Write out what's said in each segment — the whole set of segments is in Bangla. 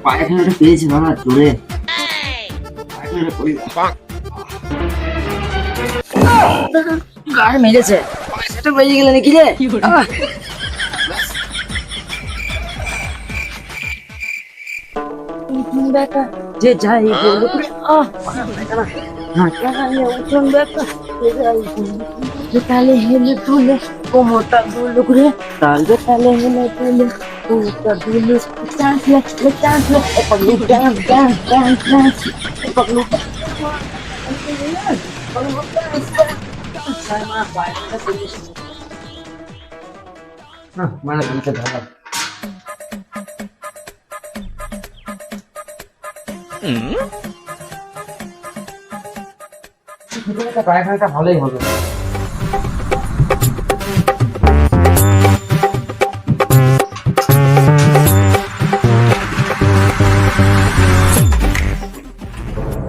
পায়খানাটা পেয়েছি না জোরে, পায়খানাটা করি গাড়ি মেরেছে, পয়সাটা বেরিয়ে গেলে নাকি রে? যে যাই তালে হেলে তুলে কোমরটা দুলো করে, তালে তালে হেলে তুলে কোমরটা দুলো, চাঁচলে চাঁচলে পগলু ডান্স ডান্স ডান্স ডান্স পগলু মানে বলতে ভালো পায়খানাটা ভালোই হলো।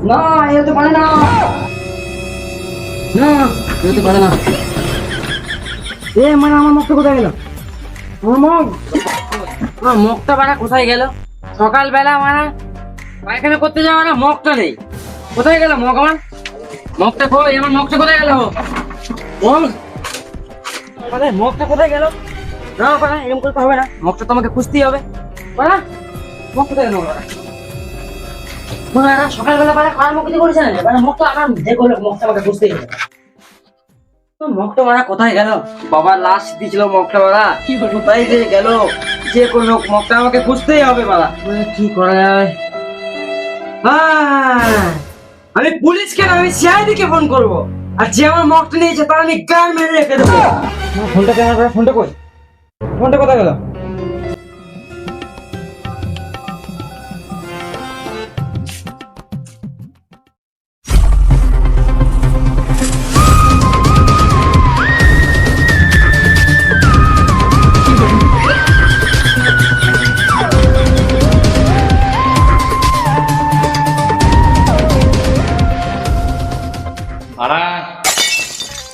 না এতে পারে না, না এতে পারে না। এ মানে আমার মুখটা কোথায় গেল? আমার মুখটা বাড়া কোথায় গেল? সকালবেলা মানে পায়খানা করতে যাওয়া না, মুখটা নেই, কোথায় গেল মুখ? আমার মুখটা কই? আমার মুখটা কোথায় গেল? মুখটা কোথায় গেল? না পারা এরকম করতে হবে না, মুখটা তোমাকে খুঁজতেই হবে। পারা মুখ কোথায় গেল? সকালবেলা পারা কার মুখ দিয়ে করেছে না, মুখটা আমার দেখো, মুখটা আমাকে খুঁজতেই হবে। মুখটা মারা কোথায় গেল? বাবার লাশ দিয়েছিল মুখটা মারা, কোথায় যে গেল? যে কোনো মুখটা আমাকে খুঁজতেই হবে বাবা। কি করা যায়? আমি পুলিশকে না, আমি সিআইডি কে ফোন করবো, আর যে আমার মুখটা নিয়েছে তার আমি গান মেরে রেখে দেবো। ফোনটা কেন? ফোনটা কই? ফোনটা কোথায় গেল?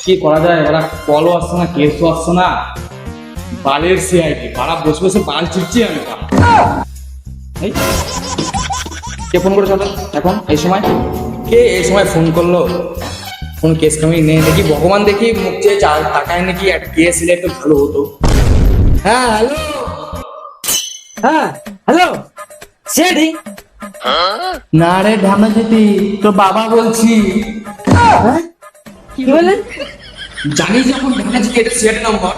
কি করা যায়? ওরা কলও আসছে না, কেসও আসছে না, বালের সিআইডি পাড়া বসে বসে বাল চিপছি আমি। এই কে ফোন করেছে এখন এই সময়? কে এই সময় ফোন করলো? ফোন কেস কামি নেই নাকি? ভগবান দেখি মুখ চেয়ে টাকায় নাকি কেস এলে একটু ভালো হতো। হ্যাঁ হ্যালো, হ্যাঁ হ্যালো সিআইডি? না রে ঢামা যেতি, তোর বাবা বলছি। কি বলেন? জানিস যখন ঢাকা যেতে এটা সিআইডি নম্বর,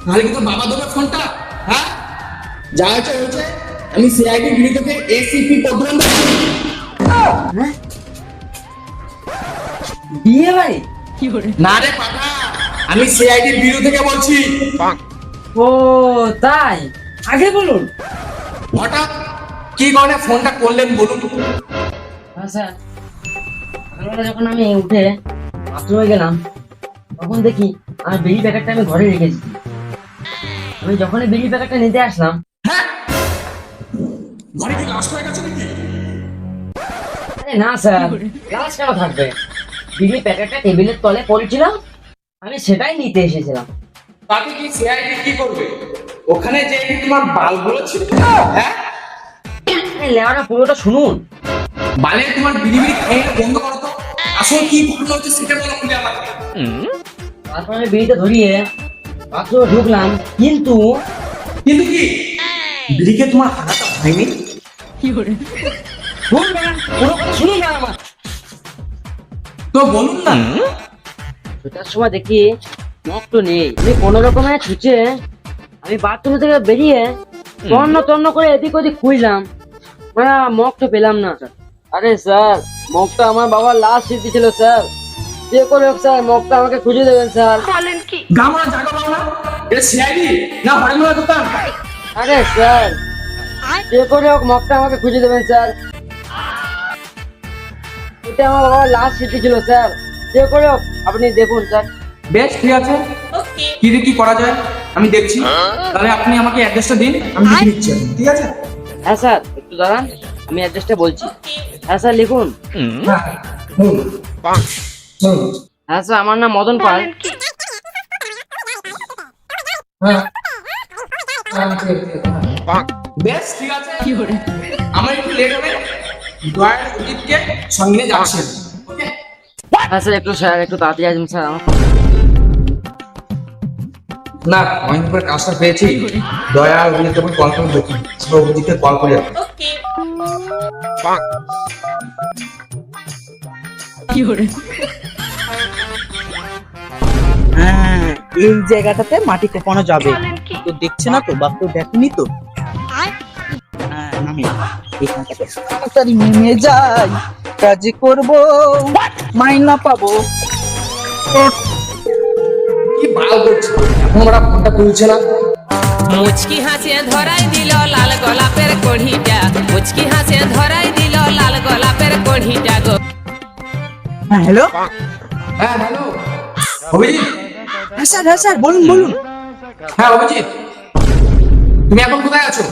নাহলে কি তোর বাবা দেবে ফোনটা? হ্যাঁ যা হয়েছে, আমি সিআইডি বিরুদ্ধে এসিপি প্রোগ্রাম বিয়ে বাড়ি? না রে পাঠা, আমি সিআইডির বিরু থেকে বলছি। ও তাই, আগে বলুন। হঠাৎ কি কারণে ফোনটা করলেন বলুন? স্যার, সকালবেলা যখন আমি উঠে বাথরুমে গেলাম, তখন দেখি আমার বিড়ি প্যাকেটটা আমি ঘরে রেখেছি। আমি যখনই বিড়ি প্যাকেটটা নিতে আসলাম, হ্যাঁ ঘরে কি লাশ হয়ে গেছে নাকি? আরে না স্যার, গ্লাস কেন থাকবে? বিড়ি প্যাকেটটা টেবিলের তলে পড়েছিল, আমি সেটাই নিতে এসেছিলাম। তাতে কি সিআইডি কি করবে? ওখানে যে তোমার বালগুলো ছিল, হ্যাঁ লেওয়াটা পুরোটা শুনুন। বালের তোমার বিড়ি খেয়ে বন্ধ করো তো। আসলে কি ঘটনা হচ্ছে সেটা বলো খুলে আমাকে। তারপর আমি বিড়িটা ধরিয়ে বাথরুমে ঢুকলাম, কিন্তু কিন্তু কি বিড়িকে তোমার হারাটা হয়নি? শুনুন না, পুরো কথা শুনুন না আমার। তো বলুন না। সেটার সময় দেখি মুখ তো নেই, আমি কোনো রকমে ছুঁচে আমি বাথরুম থেকে বেরিয়ে তন্ন তন্ন করে এদিক ওদিক খুঁজলাম, মানে মুখ তো পেলাম না। আরে স্যার, মুখটা আমার বাবার লাশ স্মৃতি ছিল স্যার, যে করে হোক স্যার মুখটা আমাকে খুঁজে দেবেন স্যার। গামলা জায়গা পাও না? এটা সিআইডি না হরেমুলা দোকান? আরে স্যার, যে করে হোক মুখটা আমাকে খুঁজে দেবেন স্যার, এটা আমার বাবার লাশ স্মৃতি ছিল স্যার, যে করে হোক আপনি দেখুন স্যার। বেশ ঠিক আছে, কি কি করা যায় আমি দেখছি। তাহলে আপনি আমাকে অ্যাড্রেসটা দিন, আমি লিখে দিচ্ছি। ঠিক আছে? হ্যাঁ স্যার, একটু দাঁড়ান, আমি অ্যাড্রেসটা বলছি। হ্যাঁ স্যার লিখুন। হ্যাঁ স্যার, আমার নাম মদন পাল, হ্যাঁ বেশ ঠিক আছে, আমার একটু লেট হবে, দয়ার অজিতকে সঙ্গে নিয়ে যাচ্ছেন। ওকে হ্যাঁ স্যার একটু তাড়াতাড়ি আসবেন স্যার আমার। না অনেক পরে কাজটা পেয়েছি, দয়া অভিজিৎ তোমাকে কল করে দেখি, অভিজিৎকে কল করে রাখি। হ্যাঁ, এই জায়গাটাতে মাটি কোপানো যাবে তো, দেখছে না তো, বা কেউ দেখেনি তো। হ্যাঁ, আমি এখানটাতে তাড়াতাড়ি নেমে যাই, কাজ করব, মাইনা পাবো। কি ভালো করছে, এখন ওরা ফোনটা তুলছে না। মুচকি হাসিয়ে ধরাই দিল লাল গোলাপের কড়িটা, মুচকি হাসিয়ে ধরাই দিল লাল গোলাপের কড়িটা গো। হ্যাঁ হ্যালো, হ্যাঁ হ্যালো অভিজিৎ। হ্যাঁ স্যার বলুন বলুন। হ্যাঁ অভিজিৎ, তুমি এখন কোথায় আছো?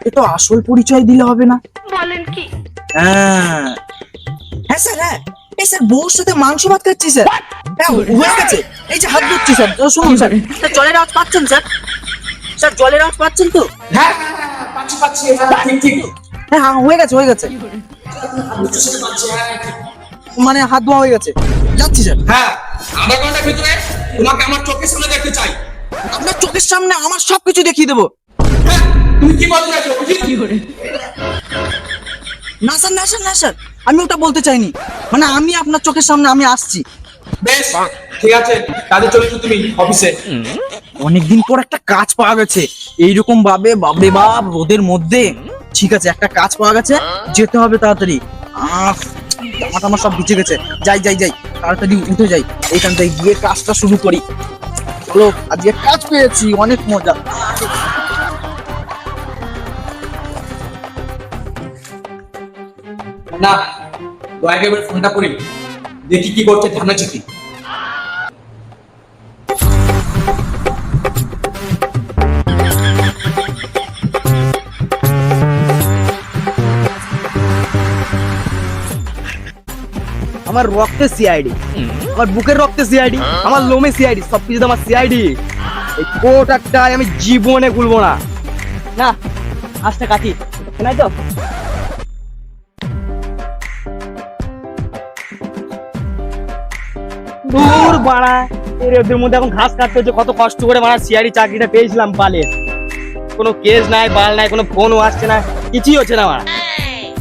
এ তো আসল পরিচয় দিলে হবে না। হ্যাঁ হ্যাঁ স্যার, হ্যাঁ এই স্যার বউর সাথে মাংস ভাত খাচ্ছি স্যার। হ্যাঁ হয়ে গেছে, এই যে হাত ধরছি স্যার। তো শুনুন স্যার, স্যার জলের আওয়াজ পাচ্ছেন স্যার? স্যার জলের আওয়াজ পাচ্ছেন তো? হ্যাঁ পাচ্ছি পাচ্ছি, হ্যাঁ ঠিক ঠিক। হ্যাঁ হ্যাঁ হয়ে গেছে মানে হাত ধোয়া হয়ে গেছে, যাচ্ছি স্যার। হ্যাঁ আধা ঘন্টার ভিতরে তোমাকে আমার চোখের সামনে দেখতে চাই। আপনার চোখের সামনে আমার সবকিছু দেখিয়ে দেবো। হ্যাঁ তুমি কি বলতে চাইছো অভিজিৎ? না স্যার আমি ওটা বলতে চাইনি, মানে আমি আপনার চোখের সামনে আমি আসছি। বেশ ঠিক আছে, কাজে চলেছো তুমি অফিসে। অনেকদিন পর একটা কাজ পাওয়া গেছে এইরকম ভাবে, বাপরে বাপ রোদের মধ্যে। ঠিক আছে একটা কাজ পাওয়া গেছে, যেতে হবে তাড়াতাড়ি। আমার সব ভিজে গেছে, যাই তাড়াতাড়ি উঠে যাই, এইখান থেকে গিয়ে কাজটা শুরু করি। চলো আজকে কাজ পেয়েছি, অনেক মজা। না দয়াকে এবার ফোনটা করি, দেখি কি করছে ধামনা চিঠি। আমার রক্তে সিআইডি, আমার বুকের রক্তে সিআইডি, আমার লোমে সিআইডি, সবকিছুতে আমার সিআইডি। এই কোটাটা আমি জীবনে ভুলবো না। না আজটা কাটি নাই তো। দূর বাড়া, এর মধ্যে এখন ঘাস কাটতে হচ্ছে, কত কষ্ট করে মারা সিআইডি চাকরিটা পেয়েছিলাম পালে। কোনো কেস নাই, বাল নাই, কোনো ফোনও আসছে না, কিছুই হচ্ছে না মারা।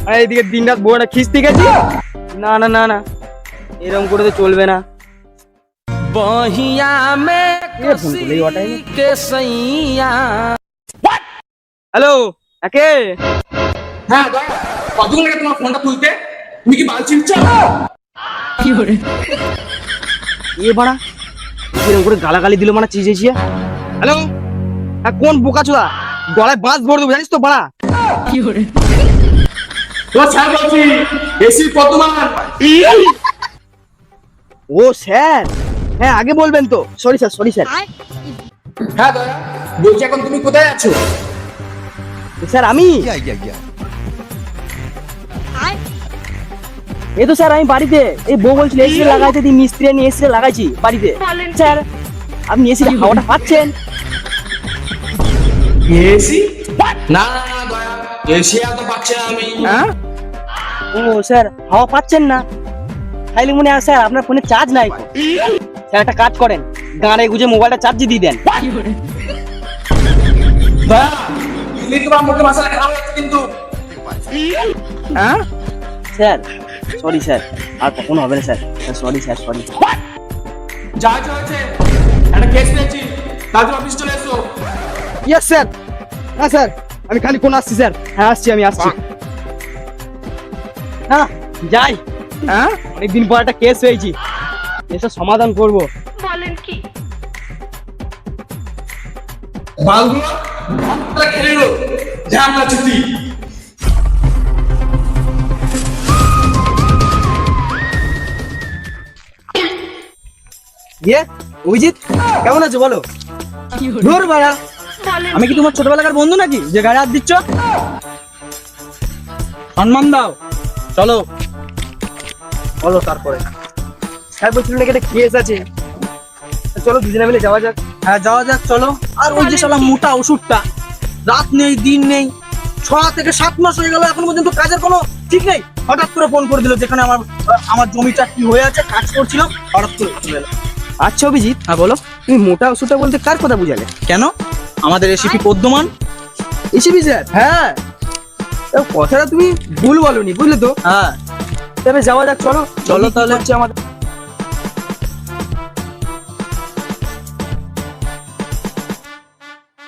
আর এইদিকে দিন রাত বউটা খিস্তি গেছি। না না না না, এরকম করে তো চলবে না। বহিয়া মে কে সইয়া। হ্যালো একে, হ্যাঁ দয়া, কতক্ষণ লাগে তোমার ফোনটা তুলতে? তুমি কি বাল ছিঁড়ছো? এ বাড়া এরকম করে গালাগালি দিল মানে চেঁচিয়ে। হ্যালো হ্যাঁ, কোন বোকাচোদা, গলায় বাঁশ ভরে দেবো জানিস তো বাড়া। তোমার স্যার বলছি, এসি বর্তমান। ও স্যার, হ্যাঁ আগে বলবেন তো। Sorry sir. হ্যাঁ দয়া বলছি, এখন তুমি কোথায় আছো? স্যার আমি এই তো স্যার আমি বাড়িতে। এই বউ বলছিল এসি লাগাইতে, দিয়ে মিস্ত্রি নিয়ে এসে লাগাইছি বাড়িতে। স্যার আপনি এসি হাওয়াটা পাচ্ছেন? এসি? না না না দয়া, এসি এত পাচ্ছে না আমি। হ্যাঁ ও স্যার হাওয়া পাচ্ছেন না, তাইলে মনে হয় স্যার আপনার ফোনে চার্জ নাই। স্যার একটা কাজ করেন, গানে গুজে মোবাইলটা চার্জে দিয়ে দেন। দয়া তুমি তোমার মুখে মশলা খাওয়া হচ্ছে কিন্তু। হ্যাঁ স্যার সরি স্যার, আর কখনো হবে না স্যার। Sorry sir. যা যা হয়েছে, একটা কেস পেয়েছি, তাড়াতাড়ি অফিস চলে এসো। Yes sir. হ্যাঁ স্যার আমি খালি কোন আসছি স্যার। হ্যাঁ আমি আসছি। হ্যাঁ যাই। হ্যাঁ অনেকদিন পর একটা কেস হয়েছি, কেসটা সমাধান করবো। বালগুলো ভাতটা খেলে নিল, ঝামলা ছুটি। ইয়ে অভিজিৎ কেমন আছো বলো? ধুর বাড়া, আমি কি তোমার ছোটবেলাকার বন্ধু নাকি যে গায়ে হাত দিচ্ছ? সম্মান দাও, চলো বলো। তারপরে স্যার বলছিল নাকি একটা কেস আছে, চলো দুজনে মিলে যাওয়া যাক। হ্যাঁ যাওয়া যাক চলো। আর ওই যে শালা মোটা ওষুধটা, রাত নেই দিন নেই, 6 থেকে 7 মাস হয়ে গেল এখন পর্যন্ত কাজের কোনো ঠিক নেই। হঠাৎ করে ফোন করে দিল, যেখানে আমার জমিটা কি হয়ে আছে, কাজ করছিলাম, হঠাৎ করে চলে এলো। আচ্ছা অভিজিৎ, হ্যাঁ বলো। তুমি মোটা ওষুধটা বলতে কার কথা বুঝালে? কেন? আমাদের এসিপি পদ্মমান। ACB sir? হ্যাঁ কথাটা তুমি ভুল বলনি, বুঝলে তো? হ্যাঁ তবে যাওয়া যাক, চলো চলো তাহলে। হচ্ছে আমাদের।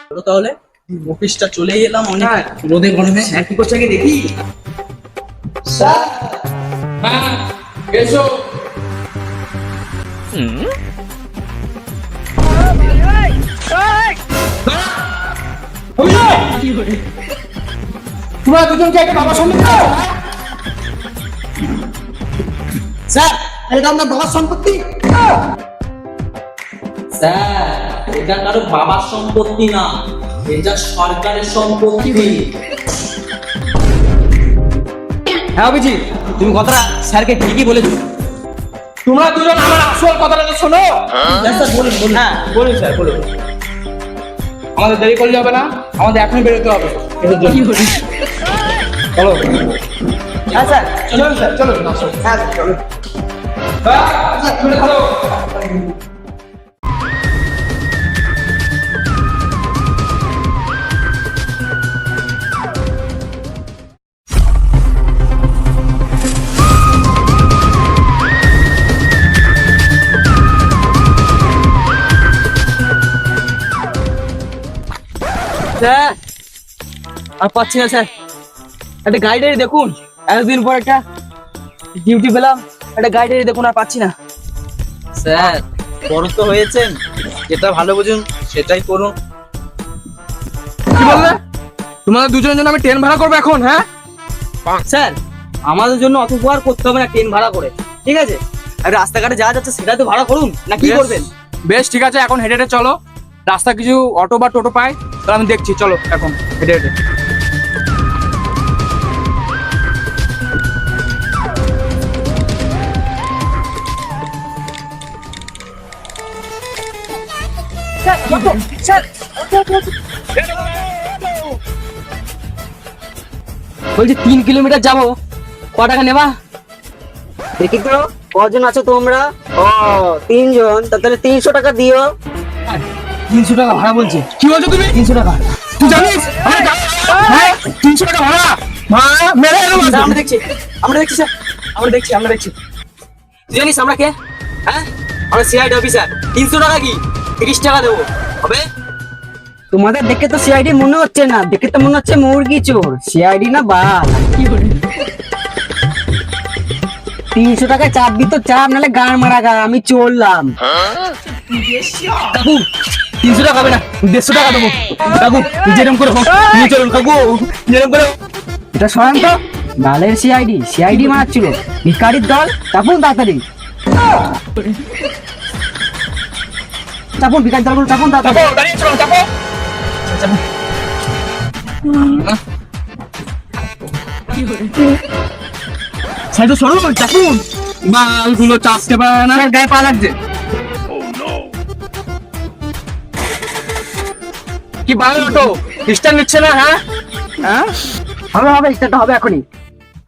চলো তাহলে, অফিসটা চলেই এলাম অনেক হ্যাঁ। রোদে গরমে। কি করছে আগে দেখি। হ্যাঁ এসো। তোমরা দুজনকে একটা বাবা সম্পত্তি দাও। স্যার এটা আপনার বাবার সম্পত্তি। স্যার এটা কারো বাবার সম্পত্তি না, এটা সরকারের সম্পত্তি। হ্যাঁ অভিজিৎ, তুমি কথাটা স্যারকে ঠিকই বলেছো। তোমরা দুজন আমার আসল কথাটা তো শোনো। স্যার বলুন বলুন। হ্যাঁ বলুন স্যার বলুন। আমাদের দেরি করলে হবে না, আমাদের এখনই বেরোতে হবে এটার জন্য। চলো। হ্যাঁ স্যার চলুন, স্যার চলুন। হ্যাঁ চলুন। স্যার চলে ভালো। স্যার আর পাচ্ছি না স্যার, একটা গাইডারি দেখুন। এতদিন পর একটা ডিউটি পেলাম, একটা গাইডারি দেখুন, আর পাচ্ছি না। স্যার বড় তো হয়েছেন, যেটা ভালো বুঝুন সেটাই করুন। কি বললে? তোমাদের দুজনের জন্য আমি ট্রেন ভাড়া করবো এখন? হ্যাঁ স্যার, আমাদের জন্য অত উপকার করতে হবে না ট্রেন ভাড়া করে, ঠিক আছে? আর রাস্তাঘাটে যাওয়া যাচ্ছে সেটা তো ভাড়া করুন, না কি বেশ। করবেন? বেশ ঠিক আছে, এখন হেঁটে হেঁটে চলো। রাস্তা কিছু অটো বা টোটো পাই তাহলে আমি দেখছি, চলো এখন হেঁটে হেঁটে। স্যার বলছি 3 কিলোমিটার যাবো, ক টাকা নেবা? দেখি তো কজন আছো তোমরা? ও 3 জন, তাহলে 300 টাকা দিও। 300 টাকা ভাড়া বলছে। কি বলছো তুমি? 300 টাকা। তুই জানিস হ্যাঁ 300 টাকা ভাড়া? ভাড়া মেরে এলো স্যার, আমরা দেখছি স্যার, আমরা দেখছি। তুই জানিস আমরা কে? হ্যাঁ আমরা সিআইডি অফিসার। 300 টাকা কি 30 টাকা দেবো, হবে? তোমাদের দেখে তো সিআইডি মনে হচ্ছে না, দেখে তো মনে হচ্ছে মুরগি চোর। সিআইডি না বাল। 300 টাকায় চাপ দিত, চাপ নাহলে গান মারা গা। আমি চললাম। কাকু 300 টাকা হবে না, 150 টাকা দেবো। কাকু যেরকম করে হোক নিয়ে চলুন, কাকু যেরকম করে। এটা সরান তো, বালের সিআইডি। সিআইডি মারাচ্ছিল ভিকারির দল। চাপুন তাড়াতাড়ি, চাপুন ভিকারির দলগুলো, চাপুন তাড়াতাড়ি। চাপো, দাঁড়িয়ে চলো, চাপো। সাইড সরুন, চাপুন। বালগুলো চাপতে পারে না। স্যার গায়ে পা লাগছে। কি বাল অটো স্ট্যান্ড নিচ্ছে না? হ্যাঁ হ্যাঁ হবে হবে, স্টার্টটা হবে এখনই।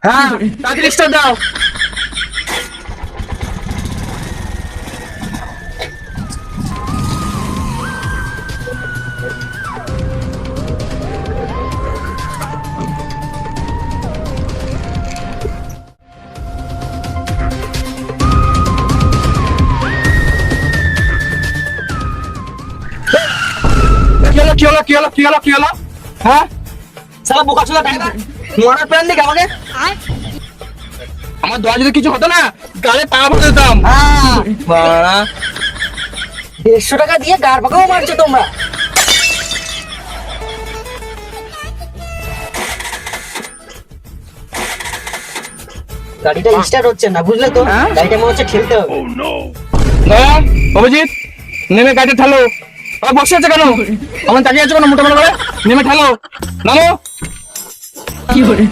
হ্যাঁ তাড়াতাড়ি স্টার্ট দাও। কি হলো? হ্যাঁ সালা বোকা ছোলা টাকা নোয়ার প্ল্যান দেখে আমাকে। আমার দোয়া যদি কিছু হতো না, গালে পা ভরে দিতাম। বাড়া 150 টাকা দিয়ে গার পাকাও মারছো তোমরা। গাড়িটা স্টার্ট হচ্ছে না, বুঝলে তো? গাড়িটা মনে হচ্ছে ঠেলতে হবে। দয়া, অভিজিৎ নেমে গাড়ি ঠালো। বসে আছে কেন? আমার তাকিয়ে আছে কেন? মোটা মোটা করে নেমে ঠালো, নামো। কি করে?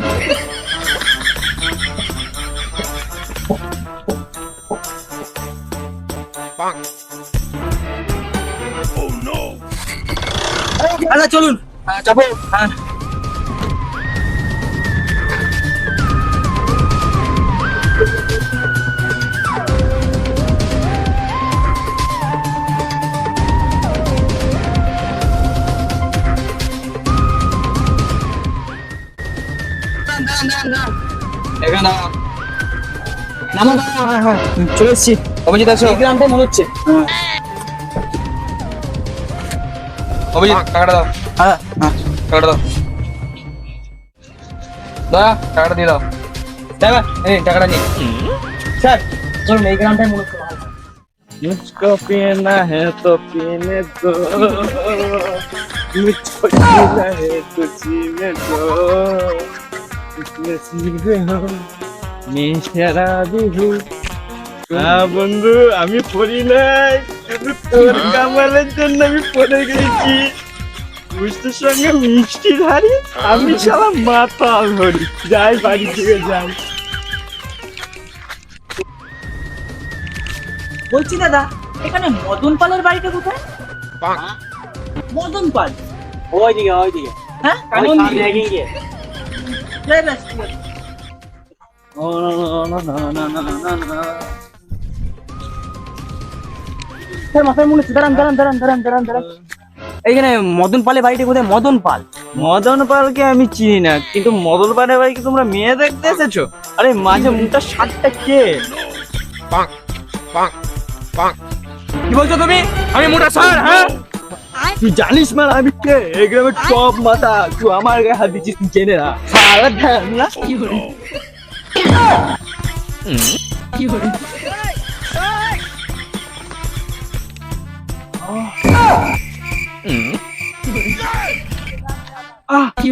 আচ্ছা চলুন, চাপো। হ্যাঁ এখানে নামো। হ্যাঁ চলে এসছি। অভিজিৎ আসো। এই গ্রামটাই মনে হচ্ছে। অভিজিৎ টাকাটা দাও, হ্যাঁ হ্যাঁ টাকাটা দাও, দাদা টাকাটা দিয়ে দাও। স্যার, এই টাকাটা নিই। স্যার চলুন, এই গ্রামটাই মনে হচ্ছে। मुझको पीना है तो पीने दो, मुझको जीना है तो जीने दो, मैं शराबी हूँ। বন্ধু আমি পড়ি নাই, শুধু তোর কামালের জন্য আমি পড়ে গেছি। মিষ্টির সঙ্গে মিষ্টি ধারি, আমি সারা মাথা ধরি। যাই বাড়ি থেকে যাই। বলছি দাদা, এখানে মদন পালের বাড়িটা কোথায়? মদন পাল? ওইদিকে ওইদিকে। হ্যাঁ কোন দিকে? বেশ, বেশ, ঠিক আছে। স্যার মাথায় মনে হচ্ছে, দাঁড়ান দাঁড়ান দাঁড়ান দাঁড়ান দাঁড়ান দাঁড়ান। এইখানে মদন পালের বাড়িটা কোথায়? মদন পাল? মদন পালকে আমি চিনি না, কিন্তু মদন পালের বাড়ি কি তোমরা মেয়ে দেখতে এসেছো? আরে মাঝে মুখটা শার্টটা কে? কি বলছো তুমি? আমি মোটা স্যার? হ্যাঁ তুই জানিস না আমি কে? এই গ্রামের টপ মাথা। তুই আমার গায়ে হাত দিচ্ছিস, তুই চেনে না। সারা ঢ্যামলা।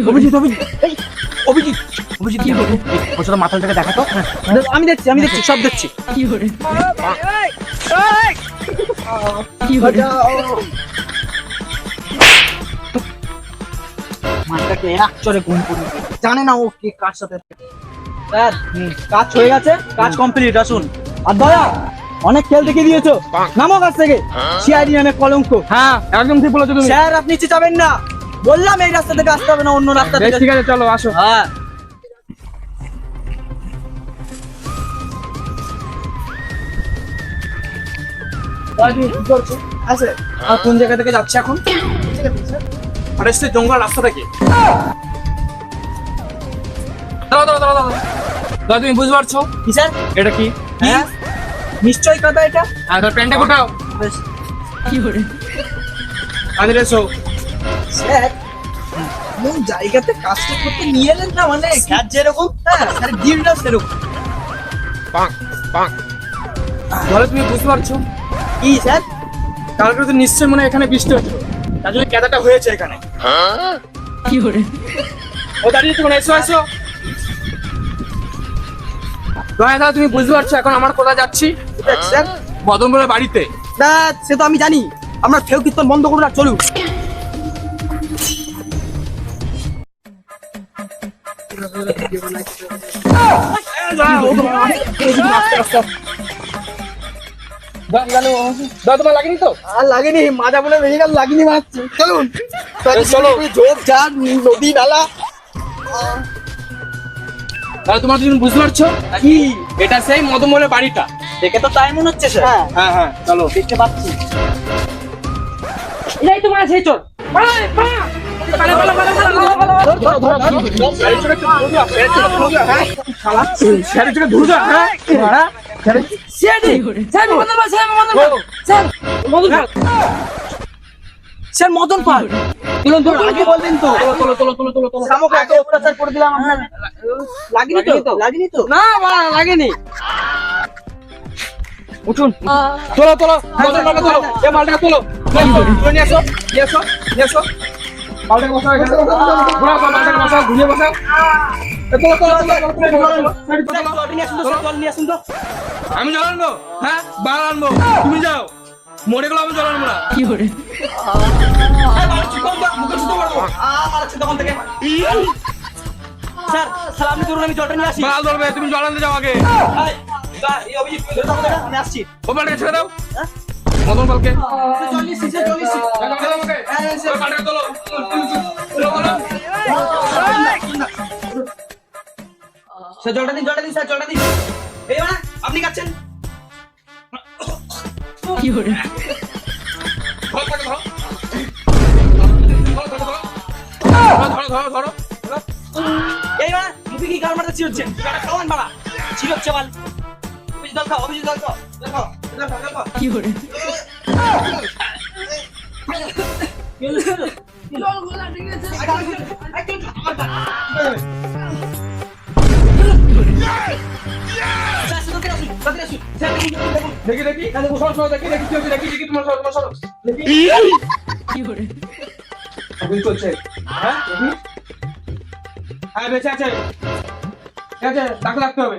অভিজিৎ, অভিজিৎ, এই, অভিজিৎ, অভিজিৎ, ওর সাথে মাথাটাকে দেখাতো। আমি দেখছি, আমি দেখছি, সব দেখছি। মাথাটাকে এক চড়ে গুম করে দিল। জানে না ও কি কার সাথে। স্যার কাজ হয়ে গেছে, কাজ কমপ্লিট। আসুন। আর দয়া, অনেক খেল দেখিয়ে দিয়েছো, নামো কাছ থেকে। সিআইডি নামে কলঙ্ক। হ্যাঁ একদম ঠিক বলেছো তুমি। স্যার আপনি চিচাবেন না, বললাম এই রাস্তা থেকে আসতে হবে না, অন্য রাস্তা বেশ থেকে। ঠিক আছে, চলো আসো। হ্যাঁ আছে। আর কোন জায়গা থেকে যাচ্ছে এখন? আরে সে জঙ্গল রাস্তাটা কি? দাঁড়াও দাঁড়াও দাঁড়াও দাঁড়াও। দাদা তুমি বুঝতে পারছো কি স্যার? এটা কি? হ্যাঁ নিশ্চয়ই কথা এটা। আর তোর প্যান্টটা কোথাও? বেশ। আরে এসো। স্যার কোন জায়গাতে কাজটা করতে নিয়ে এলেন না, মানে কাজ যেরকম, হ্যাঁ স্যার ডিলটা সেরকম। বলে তুমি বুঝতে পারছো? কি স্যার? কালকে তো নিশ্চয়ই মনে হয় এখানে বৃষ্টি হচ্ছে, তার জন্য কেদাটা হয়েছে এখানে। ও দাঁড়িয়ে তো এসো এসো। দাদা তুমি বুঝতে পারছো এখন আমার কোথায় যাচ্ছি? স্যার মদন বলে বাড়িতে। না সে তো আমি জানি, আমরা ফেউ কীর্তন বন্ধ করুন আর চলুন। দাদা তোমার লাগেনি তো? আর লাগেনি, মাজা বলে বেরিয়ে গেল, লাগেনি মারছি। চলুন চলো। ঝোপ ঝাড় নদী নালা। দাদা তোমার তুমি বুঝতে পারছো কি এটা সেই মদন বলে বাড়িটা। দেখে তো তাই মনে হচ্ছে স্যার। হ্যাঁ হ্যাঁ চলো। দেখতে পাচ্ছি। এটাই তোমার সেই চোর। পালা, পালা। পালা, পালা, পালা, পালা, পালা, পালা। সিআইডি, স্যার মদন পাল, স্যার মদন পাল, স্যার মদন পাল। স্যার মদন পাল। তুলুন, তুলুন, আগে বলবেন তো। শামুকে এত অত্যাচার করে দিলাম আপনার। লাগেনি তো? লাগেনি তো? না বাড়া, লাগেনি। উঠুন। তোলো তোলো মদন মালটা তোলো। এ মালটা তোলো। নিয়ে আসো নিয়ে আসো নিয়ে আসো। মালটাকে বসাও এখানে। ঘোরাও মালটাকে বসাও, ঘুরিয়ে বসাও। তোলো তোলো তোলো জল নিয়ে আসুন তো। আমি জল আনবো? হ্যাঁ বাল আনবো, তুমি যাও। মরে গেলে আমি জল আনবো না। স্যার স্যার আপনি ধরুন, আমি জলটা নিয়ে আসি। বাল ধরবে, তুমি জল আনতে যাও আগে। এই অভিজিৎ তুমি ধরে থাকো না, আমি আসছি। ও মালটাকে ছেড়ে দাও। মদন পালকে চল্লিশ চল্লিশ। পাটা তোলো, তোলো, তোলো। স্যার জলটা দিন স্যার জলটা দিন। এই মানে আপনি কাটছেন। ধরো, তাকে ধরো। ধরো, ধরো, ধরো। ধরো, ধরো, ধরো, ধরো। এই মানে মুখে কি গাল মারতে চিরছে? গাটা খাওয়ান বাড়া। চিরচ্ছে বাল। অভিজিৎ দল খাও, অভিজিৎ দল খাও। দল খাও, দল খাও, দল খাও। কি করে? দেখি, দেখি। সরো, সরো, দেখি, দেখি, দেখি, দেখি, দেখি, তোমার সরো, তোমার সরো। দেখি। এখন চলছে। হ্যাঁ, দেখি। হ্যাঁ, বেঁচে আছে। ঠিক আছে, ডাক্তার রাখতে হবে।